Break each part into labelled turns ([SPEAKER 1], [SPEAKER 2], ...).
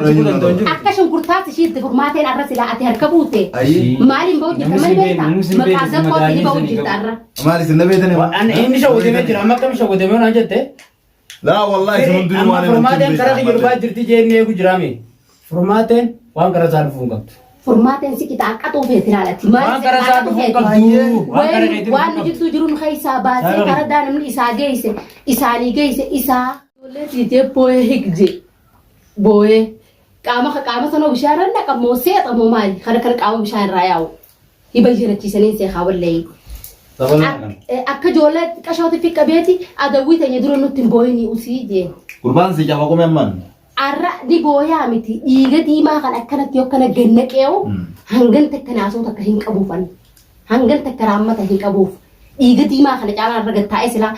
[SPEAKER 1] أكشن كرتات شيء فرماتين أرس لا أتهر كبوته مالي بوجي كمان بيتا مكازة قوتي بوجي ترى
[SPEAKER 2] مالي سنبيتني
[SPEAKER 3] أنا إني شو ودي مجرى ما كم شو ودي ما نجته
[SPEAKER 2] لا والله سمدني
[SPEAKER 3] أما فرماتين كره يجربا جرتي جيني بجرامي فرماتين وان كره زار فونغت
[SPEAKER 1] فرماتين سكت أكتو في ترالتي
[SPEAKER 3] وان كره زار فونغت
[SPEAKER 1] وان نجتو جرون خيسا باسي كره دان من إسا جيسه إساني جيسه إسا ولتي جبوه هيكجي بوه كاما سنو بشارنا كموسيت أمو مالي خلنا كاما بشار راياو يبي جرتي سنين سيخاول لي أكجولة كشوت في كبيتي أدوي تاني يدرون نتنبويني أسيدي
[SPEAKER 2] قربان سيجا بقوم يمان
[SPEAKER 1] أرى دي بويا متي إيجا دي ما كان أكنت يو كان جنك يو هنجن تكناسو تكهين كبوفن هنجن تكرامة تكهين كبوف إيجا دي ما كان جالا رجع تايسلا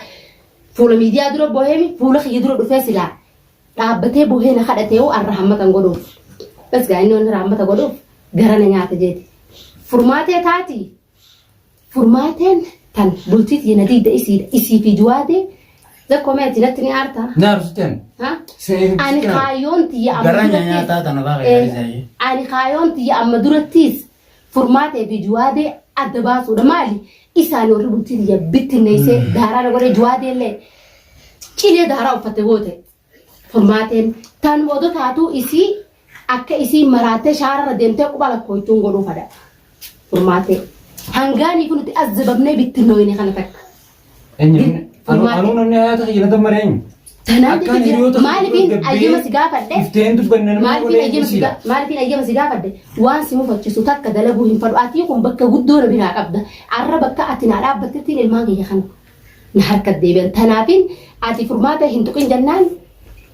[SPEAKER 1] فول ميديا درو بوهمي فول خي درو دفاسلا تابته بوهنا خدته الرحمة تنقدوف بس قاينو إن الرحمة تنقدوف جرنا نيات جدي فرماتي تاتي فرماتين تن بلتيت ينادي ده إسي في جوادي ده كومنتي نتني عارتا
[SPEAKER 3] نارستين
[SPEAKER 1] ها أنا خايون تي
[SPEAKER 3] جرنا نياتا تنبغي
[SPEAKER 1] أنا خايون تي أما درتيس فرماتي في جوادي أدباس ودمالي إساني وربطي يا بيت نيسه دارا نقول جوادي اللي كيلي دارا وفتوته فرماتين تن وده تاتو إسي أكا إسي مراتة شارع ردمته قبلا كويتون قلو فدا فرماتي هنغاني كنت أزبابني بيتنويني خنتك
[SPEAKER 3] أنا نهاية هي ندم مرين
[SPEAKER 1] تنادي مالي بين أيام سجافة ده
[SPEAKER 3] إفتين دوس بيننا
[SPEAKER 1] مالي بين أيام سجافة ده وان سمو فتشو تك دلبو هم فرقاتيكم بكا قدور بنا قبضة عربك أتنا على بترتين الماغي يا خن نحركة ديبن تنابين أتي فرماته هنتوكين جنان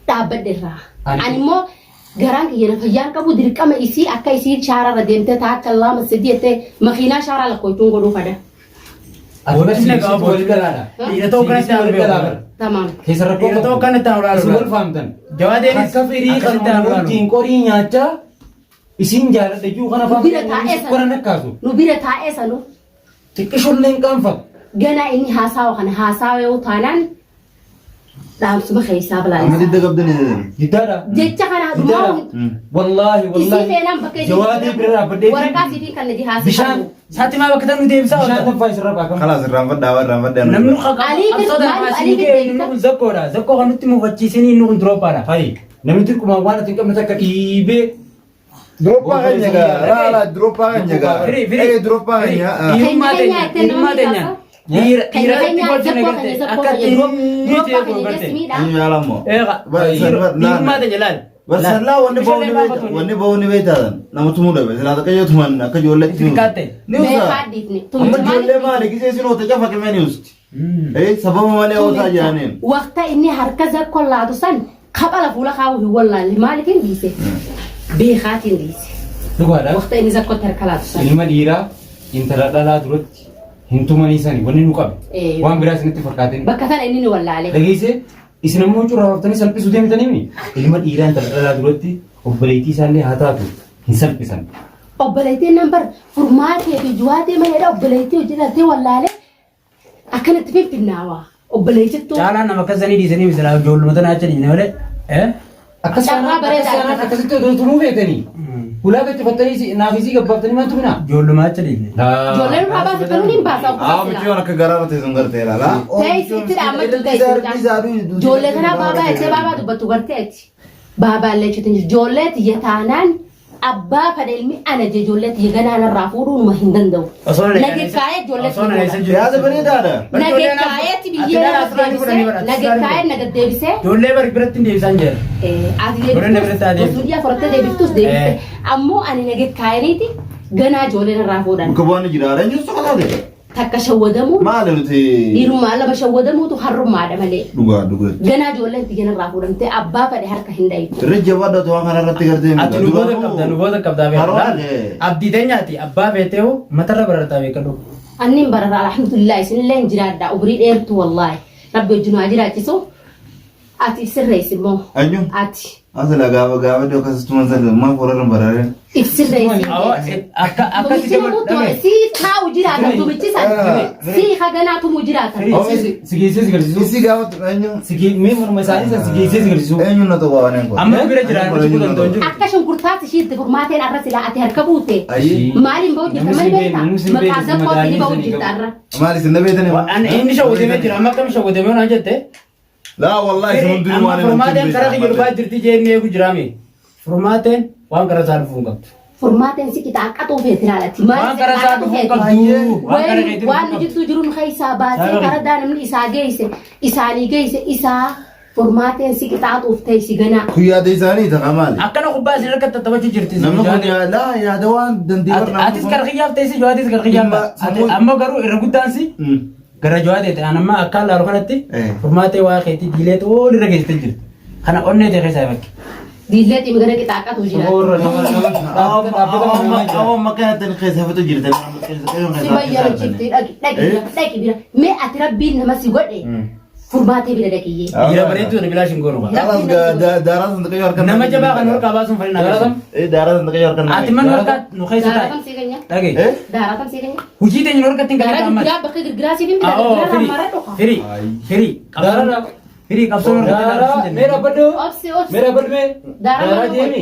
[SPEAKER 1] تابد الرا أنا مو garaan kiyana fayyaan qabu dirqama isii akka isii shaararra deemtee taakka lama sidiete makiinaa shaaraa lakkoituun godhuu fada.
[SPEAKER 3] Aduudhaan qabu booli galaadha. Dhiiratoo kanatti haala beeku.
[SPEAKER 1] Tamam.
[SPEAKER 3] Dhiiratoo kanatti haala beeku. Wal faamtan. Jawaadeen akka firii kanatti haala beeku. Ittiin qorii nyaachaa isiin jaaladha juu kana faamtan. Qoran akkaasu.
[SPEAKER 1] Nu bira taa'ee sanu.
[SPEAKER 3] Xiqqishulleen qaanfa.
[SPEAKER 1] Ganaa inni haasawa kana haasawa yoo taanaan dhaamsuma keessaa bilaa.
[SPEAKER 2] أما دي دقبدني
[SPEAKER 3] Giddaadha.
[SPEAKER 1] Jecha kana dhumaa.
[SPEAKER 3] Wallaahi
[SPEAKER 1] Isii feenaan bakka isii.
[SPEAKER 3] Jawaadee birraa baddeetii.
[SPEAKER 1] Waraqaa sitii kan nadi haasawaa.
[SPEAKER 3] Bishaan saatti maa bakka tannu deebisaa oolta. Bishaan taffaa isirra baakama.
[SPEAKER 2] خلاص الرافد داور
[SPEAKER 3] Namni qaqqabu zakkoodha. Zakkoo kan nutti mufachiisanii inni kun dirooppaadha. Hayi namni xiqquma waan ati hin qabne takka dhiibee.
[SPEAKER 2] دروبا غنيجا لا لا دروبا غنيجا اي دروبا غنيجا
[SPEAKER 3] Hirummaa teenya. Dhiira itti bolchine garte akka itti ni teeku garte.
[SPEAKER 2] اي علمو
[SPEAKER 3] Hirummaa teenya laal.
[SPEAKER 2] بس لا وني بوني بيتا نمتمو ده بس لا تكيو ثمان كجولة
[SPEAKER 3] Tifikaate.
[SPEAKER 2] نيوزا أما جولة ما لك إذا سنو تجافك من نيوز إيه سبب ما ليه وصا جانين
[SPEAKER 1] وقت إني هركز كل عدو سن قبل فولا خاوه والله اللي مالكين ديسه بيخاتين ديسه
[SPEAKER 3] Dhugaadha.
[SPEAKER 1] وقت إني زكوت هركلا عدو سن
[SPEAKER 3] Ilma dhiiraa intala dhalaa duratti hin tumanii sani wanni nu qabe. Waan biraa isinitti fakkaateen.
[SPEAKER 1] بكثر إني ولا عليه
[SPEAKER 3] Dhageessee isin ammoo curraaftanii salphisuu deemtanii ilma dhiiraa intala dhalaa duratti obboleettii isaallee haa taatu hin salphisan.
[SPEAKER 1] obboleettiin nambar furmaatee fi juwaatee malee obboleettii hojjetatee wallaalee akkanatti finfinnaawaa obboleessittuu
[SPEAKER 3] Caalaan nama akkasanii dhiisanii misalaa ijoollumata naacha dhiisne malee.
[SPEAKER 1] Carraa bareedaa.
[SPEAKER 3] Akkasitti odoo tumuu feetanii. Ulaa gaccifattanii naafisii gabbaaftanii maa tumina? Ijoollumaacha dhiisne.
[SPEAKER 1] ijoolleen irraa baasee kanuu hin baasa
[SPEAKER 2] آه بتجي أنا كجرارة تزنقر تيلا لا
[SPEAKER 1] teessiti dhaammatu teessiti ijoollee kanaa baabaa ettee baabaa dubbattu garteeti baabaa illee jechuutin ijoolleeti yataanaan abbaa fadha ilmi ana je ijoolleeti yeganaan irraa fuudhuu numa hin danda'u nagekkaayee ijoolleeti
[SPEAKER 2] يا ده بني دادا
[SPEAKER 1] nagekkaayee biyyee nagekkaayee nagaddeebisee
[SPEAKER 3] Ijoollee bari biratti hin deebisaan jira.
[SPEAKER 1] ati deebiftus osoo fudhattee deebiftus deebifte ammoo ani nagekkaayeniiti ganaa ijoolleen irraa fuudhan
[SPEAKER 2] كبان جرارة جوز سكتة
[SPEAKER 1] takka shawwadamuu
[SPEAKER 2] ما له نتي
[SPEAKER 1] dhiirummaa lama shawwadamuutu harrummaadha malee
[SPEAKER 2] دوغا
[SPEAKER 1] ganaa ijoolleen itti irraa fuudhamtee abbaa fadhe harka hin dhayitu
[SPEAKER 2] رجع بعد ده وانا رتي كردي
[SPEAKER 3] Ati nuboota qabdaa beekaa. Abdii teenyaati abbaa feeteewu matarra barataa beekadhu.
[SPEAKER 1] annin barara alhamdulillah isinillee hin jiraadha ubrii dheertu wallaahi rabbi wajjin waa jiraachisu Ati sirreessi moo?
[SPEAKER 2] Anyu.
[SPEAKER 1] Ati.
[SPEAKER 2] Asala gaafa dhiyoo akkasumas maa fuudhan barareen.
[SPEAKER 1] Sirreessi.
[SPEAKER 3] Akka
[SPEAKER 1] Tumichi namoota si taa'u jiraatan tumichi san si haganaatu mu jiraatan.
[SPEAKER 3] Sigeessee garsiisuu.
[SPEAKER 2] Isi gaafa anyu.
[SPEAKER 3] Mee morma isaanii san sigeessee garsiisuu.
[SPEAKER 2] Eenyu na tokko waan hin
[SPEAKER 3] Amma bira jiraan gochuu danda'u jiru.
[SPEAKER 1] Akka shunkurtaati ishiitti furmaateen arra silaa ati harka buute.
[SPEAKER 2] Ayi.
[SPEAKER 1] Maaliin ba'u jirta maal beektaa? Maqaa zakkootti ni ba'u jirta arra.
[SPEAKER 2] Maali sinna beetani?
[SPEAKER 3] Inni shawwatamee jira amma akkam shawwatamee waan jette.
[SPEAKER 2] Laa wallahi sun hundinuu waan hin
[SPEAKER 3] Furmaateen karaa kiyya dhufaa jirti jennee eegu jiraame. Furmaateen waan karaa isaa dhufuu hin qabdu.
[SPEAKER 1] Furmaateen si qixa akka xuufeetti ilaalatti.
[SPEAKER 3] Waan karaa isaa dhufuu hin qabdu.
[SPEAKER 1] Waan nu jirtu jiruun keessaa baasee karaa daanamni isaa geesse isaanii geesse isaa furmaateen si qixaa xuuftee si ganaa.
[SPEAKER 2] Kuyyaada isaanii ta'a maali?
[SPEAKER 3] Akkana kubbaa isin harka taphachuu jirti.
[SPEAKER 2] Namni kun laa yaada waan dandeebar
[SPEAKER 3] Atis qarqiyyaaf teessi jawaatis qarqiyyaaf. Amma garuu irra guddaan si. Gara jawaatee anamma akka laalu kanatti furmaatee waa keetti diilee tool irra geessitee jirti. Kana onnee ta'e keessaa bakki.
[SPEAKER 1] Diilee dhimma gara qixaa akkatu jira.
[SPEAKER 2] Awwa makkaatti keessa hafatu jirti.
[SPEAKER 1] Si bayyana jirti dhaqi bira. Mee ati rabbiin nama si godhe furmaatee bira dhaqiyyee.
[SPEAKER 3] Dhiira bareedduu na bilaa shingoonu qaba.
[SPEAKER 2] Daaraa sun takkee harka
[SPEAKER 3] Nama jabaa kan harkaa baasuun fayina agarsiisa.
[SPEAKER 2] Daaraa sun takkee harka
[SPEAKER 3] Ati man harkaa nu keessa taa'e.
[SPEAKER 1] Daaratam si ganya.
[SPEAKER 3] Dhagee.
[SPEAKER 1] Daaratam si ganya.
[SPEAKER 3] Hujii teenya nu harkatti hin galee
[SPEAKER 1] Daara
[SPEAKER 3] amma.
[SPEAKER 1] guddaa bakka girgiraa siif hin bida girgiraa rammaraa dhoka.
[SPEAKER 3] Firii. Firii qabsoon
[SPEAKER 4] Daara meera baddo
[SPEAKER 1] Obsi
[SPEAKER 4] meera badme daara deemi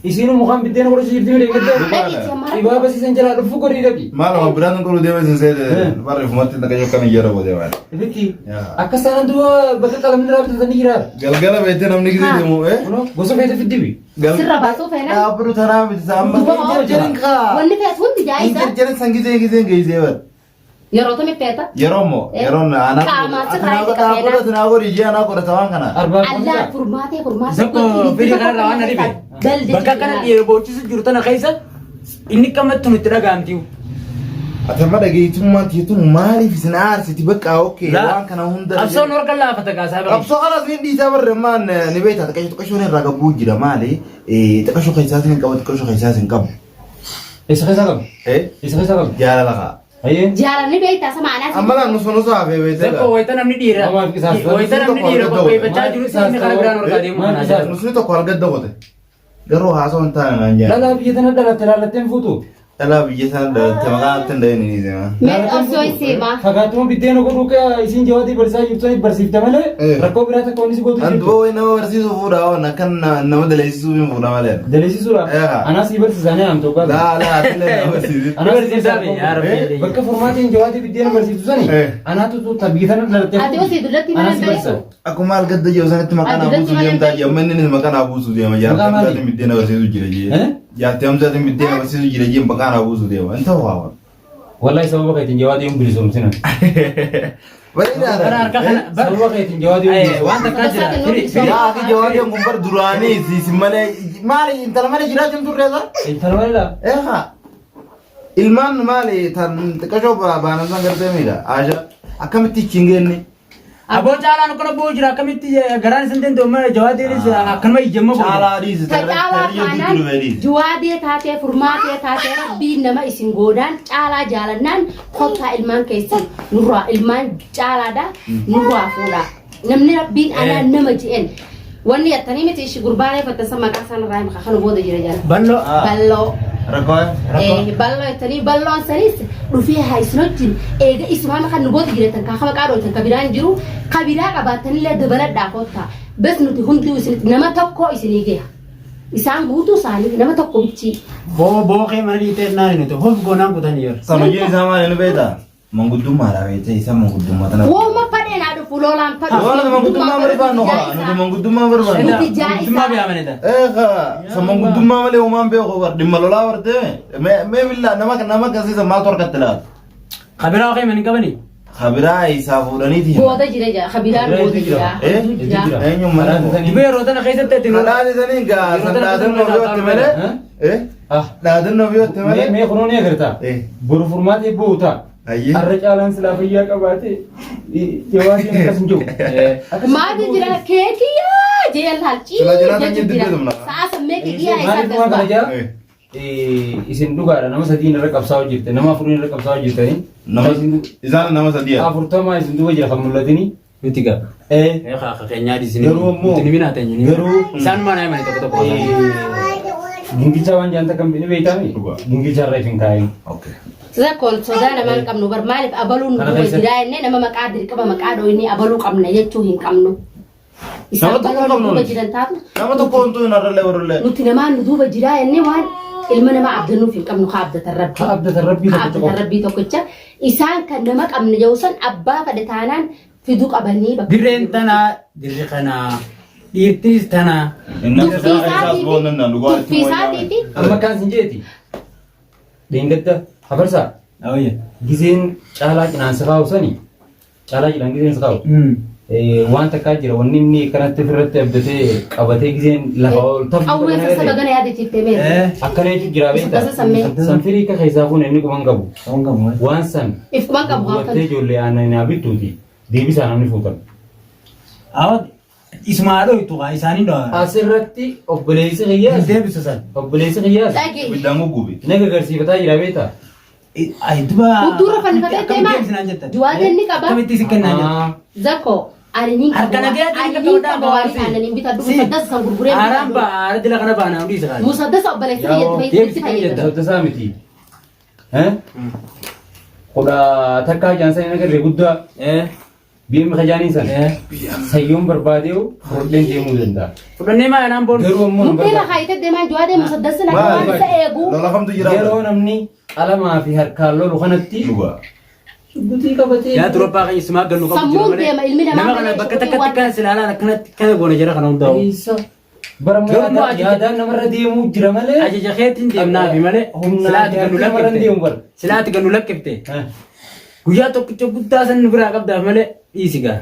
[SPEAKER 4] isinu mukaan biddeen godhu jirti mee deeggartee
[SPEAKER 1] dhaqi si amara.
[SPEAKER 4] ibaa basiisan jala dhufu godhi dhaqi
[SPEAKER 2] Maaluma biraan kun deemee sin seete barreeffamatti takkee yookaan yeroo boodee waan.
[SPEAKER 4] ibitti akka isaan duuba bakka qalamni raabtatanii jiraara
[SPEAKER 2] Galgala beektee namni gisee deemu
[SPEAKER 4] gosa feete fiddibi
[SPEAKER 1] Sirra baasuu feena.
[SPEAKER 2] Dhaabbiru tanaa miti saamba. Injirjirin kaa.
[SPEAKER 1] Wanni feetu hundi jaayisa.
[SPEAKER 2] Injirjirin san gisee geessee bar.
[SPEAKER 1] Yeroo tami feeta.
[SPEAKER 2] Yeroo moo yeroon anaa anaa godhi ijee anaa godhata waan kana.
[SPEAKER 1] Allah furmaatee.
[SPEAKER 3] Zakko firii kanarraa waan dhibe. Bakka kana dhiirri boochisu jiru tana keessa inni qamattu nutti dhagaamtiu.
[SPEAKER 2] Atama dhageetummaa tiitu maaliif isin aarsiti bakka okkee waan kana hunda.
[SPEAKER 3] Qabsoon warqa laafata kaasaa bahe.
[SPEAKER 2] Qabsoo kanas ni dhiisaa barre maan ni beektaa xiqqashoon irraa gabbuu jira maali xiqqashoo keessaas hin qabu xiqqashoo keessaas hin qabu.
[SPEAKER 4] isa keessa qabu isa keessa qabu
[SPEAKER 2] Jaalala kaa.
[SPEAKER 1] Jaalalli beektaa sama anaas.
[SPEAKER 2] Amma laan nusa hafee beektaa.
[SPEAKER 3] Zakko wayita namni dhiira. Wayita namni dhiira qopheeffachaa jiru inni kana biraan warqaa deemu.
[SPEAKER 2] Nusni tokko argadda qote. Garuu haasoo hin taane naan jaalala.
[SPEAKER 4] lala biyya tana dhalatte laallatteen fuutu
[SPEAKER 2] Dhalaa biyya sana dhalatte maqaan ittiin dhahini ni seema.
[SPEAKER 1] Mee osoo iseema.
[SPEAKER 4] fagaatuma biddeen godhuu kee isin jawaatii barsiisaa jirtu barsiifte malee rakkoo biraa takka wanni si gootu
[SPEAKER 2] An duba wayi nama barsiisuu fuudhaa waan akkan nama daleessisuu hin fuudha malee.
[SPEAKER 4] daleessisuudha anaas ni barsiisanii amtoo qabu
[SPEAKER 2] Laa atillee nama barsiisu.
[SPEAKER 4] bakka formaatiin jawaatii biddeen barsiiftu sani anaatu biyya tana dhalatte
[SPEAKER 1] Ati osoo dullatti mana beeku.
[SPEAKER 2] Akkuma argadda jiru sanitti maqaan abuusuu deemtaa jee amma inni maqaan abuusuu deema jaartii amsaatiin biddeen barsiisuu jira jee. Jaartii amsaatiin biddeen barsiisuu jira jee maqaan abuusuu deema. Inni ta'uu hawa.
[SPEAKER 4] wallahi sababa keetiin jawaatii hin bilisoomsina
[SPEAKER 2] Bareedaadha.
[SPEAKER 4] sababa keetiin jawaatii hin bilisoomsina
[SPEAKER 3] Waan takkaa jira.
[SPEAKER 2] Yaa ati jawaadeen kun bar duraanii siisin malee maali intala malee jiraachuun turreessa?
[SPEAKER 4] intala maleedha
[SPEAKER 2] Eeha. Ilmaan maali tan xiqqashoo baanan san gartee miidha. Aasha akkamitti ichiin geenne?
[SPEAKER 3] Aboo caalaan akkana boo jira akkamitti garaan isin danda'u mana jawaatiinis akkanuma ijjamma godhe.
[SPEAKER 2] Caalaa dhiisi.
[SPEAKER 1] Caalaa kaanaan juwaadee taatee furmaatee taatee rabbiin nama isin godaan caalaa jaalannaan kottaa ilmaan keessan nurraa ilmaan caalaadha nurraa fuudha. Namni rabbiin anaan nama je'en. Wanni yattanii miti ishi gurbaalee fattasa maqaa sanarraa maqaa kana booda jira jala.
[SPEAKER 3] Balloo.
[SPEAKER 1] Balloo.
[SPEAKER 2] Rakkoo.
[SPEAKER 1] Balloo yattanii balloon sanis dhufee haa isin wajjin eega isumaa kan nu booda jiratan kaa maqaa dhootan kabiraan jiru kabiraa qabaatanillee dabaladhaa kottaa. Bes nuti hundi isinitti nama tokko isinii geha. Isaan guutuu isaanii nama tokko bichi.
[SPEAKER 3] Bookee mana dhiitee naan nuti hof goonaan kutanii jiru.
[SPEAKER 2] Sanuyyee isaa maali nu beektaa? Manguddummaadha beektee isa manguddummaa tana.
[SPEAKER 1] Wooma fadheenaa dhufu lolaan fadhu.
[SPEAKER 2] Waan manguddummaa barbaannu haa nuti manguddummaa barbaannu.
[SPEAKER 1] Nuti jaa'isa.
[SPEAKER 3] Dhimma biyyamanidha.
[SPEAKER 2] Eegaa sa manguddummaa malee uumaan beeku bar dhimma lolaa bartee mee billaa nama akkasiisa maaltu harkatti laata?
[SPEAKER 3] Kabiraa wakee mani qabani.
[SPEAKER 2] Kabiraa isaa fuudhaniiti.
[SPEAKER 1] Booda jira jira kabiraan booda jira.
[SPEAKER 2] Eenyummaa.
[SPEAKER 3] Dibee yeroo tana keessatti itti
[SPEAKER 2] Dhadhaadhisanii gaa san dhaadannoo biyyooti malee. Dhaadannoo biyyooti malee.
[SPEAKER 4] mee kunuun agartaa boru furmaatee buuta
[SPEAKER 2] Ayyee.
[SPEAKER 4] har'a caalaan silaa fayyaa qabaate jawaatiin akkas hin jiru
[SPEAKER 1] Maati jira keekiyyaa jeel halchii.
[SPEAKER 2] Sila jiraatan jedhu beekumna.
[SPEAKER 1] Sa'a sammee keekiyyaa isaa
[SPEAKER 4] maaliif waan kana
[SPEAKER 1] tasbaa.
[SPEAKER 4] jaa isin dhugaadha nama sadiin irra qabsaa'u jirte nama afuriin irra qabsaa'u jirtanii
[SPEAKER 2] Isaan nama sadii.
[SPEAKER 4] 40 isin duuba jira kan mul'atini
[SPEAKER 3] Nuti gaa. Kaa keenyaa disini.
[SPEAKER 4] Garuu ammoo.
[SPEAKER 3] Nuti ni binaata eenyu.
[SPEAKER 4] Garuu.
[SPEAKER 3] Isaan mana himani tokko tokko.
[SPEAKER 4] Gingicha waan jaanta kan bini beekami. Gingicha irra hin kaayin.
[SPEAKER 1] Sasa kon sodaa nama hin qabnu bar maaliif abaluun duuba jiraa inni nama maqaa dirqama maqaa dhooyinii abaluu qabna jechuu hin qabnu. Isaan baluu duuba jiran taatu.
[SPEAKER 2] Nama tokko wantu hin arralee warralee.
[SPEAKER 1] Nuti namaan nu duuba jiraa inni waan ilma namaa abdannuuf hin qabnu haa abdatan rabbii.
[SPEAKER 4] Haa abdatan rabbii
[SPEAKER 1] Haa abdatan rabbii tokkicha. Isaan kan nama qabne jawsan abbaa fadhe taanaan fiduu qabanii bakka.
[SPEAKER 3] Dirreen tanaa dirri kanaa dhiirtis tanaa.
[SPEAKER 1] Tuffiisaatii fi.
[SPEAKER 4] Amma kaan sin jeeti. Deengadda habarsaa. Giseen caalaa cinaansa kaa'u sani. Caalaa cidhaan giseen kaa'u. Waan takkaa jira wanni inni kanatti ofirratti abdatee qabatee giseen lafa ol tafu.
[SPEAKER 1] Qawwee sassa bagana yaadachiiftee meeshaa.
[SPEAKER 4] Akkana jechuun jira beektaa. Sanfirii akka keessaa kun inni quban qabu. Waan san.
[SPEAKER 1] If quban qabu waan
[SPEAKER 4] dubartee ijoollee aannan bittuuti. Deebisaa namni fuutan.
[SPEAKER 3] Ismaadoo itti waa isaanii dha.
[SPEAKER 4] Asirratti obboleessi qiyyaas.
[SPEAKER 3] Deebisu san.
[SPEAKER 4] Obboleessi qiyyaas.
[SPEAKER 2] Biddaan guggube.
[SPEAKER 4] Naga agarsiifataa jira beektaa.
[SPEAKER 3] Duba.
[SPEAKER 1] Fuuldura fannifatee deemaa. Duwwaatee inni qaba.
[SPEAKER 3] Kamitti si kennaa jira.
[SPEAKER 1] Zakko. Ani ni
[SPEAKER 3] Harka nagayaatiin akka ta'uudhaan
[SPEAKER 1] bawaari aannan hin bitaa musaddasa san gurguree.
[SPEAKER 3] Haaraan ba'a dila kana baana hundi isa kana.
[SPEAKER 1] Musaddasa obboleessi fayyadamu.
[SPEAKER 4] Musaddasa miti. Kudha takkaa jaansa inni agarree guddaa. Biyyeen kajaanii sana. Sayyoon barbaadeewu fudhadheen deemuu danda'a.
[SPEAKER 3] Fudhannee maa yanaan boonu.
[SPEAKER 4] Garuu ammoo
[SPEAKER 1] Mukti lafa itee deemaa juwaadee musaddasa nagaa waan isa eegu.
[SPEAKER 2] Lola kamtu jira.
[SPEAKER 4] yeroo namni qalamaa fi harkaan lolu kanatti
[SPEAKER 2] Dhugaa.
[SPEAKER 4] shubbitii qabatee.
[SPEAKER 3] Yaa dura baaqee isumaa galuu qabu jiru
[SPEAKER 1] Sammuun deema ilmi namaa.
[SPEAKER 3] nama kana bakka takkatti kan silaalaan akkanatti kana goone jira kana hundaa'u.
[SPEAKER 4] Isa barammaa yaadaan namarra deemuu jira malee.
[SPEAKER 3] Ajaja keetiin deemnaa fi malee silaati gannu lakkifte. Silaati gannu lakkifte. Guyyaa tokkicha guddaa san biraa qabdaaf malee dhiisi gaa.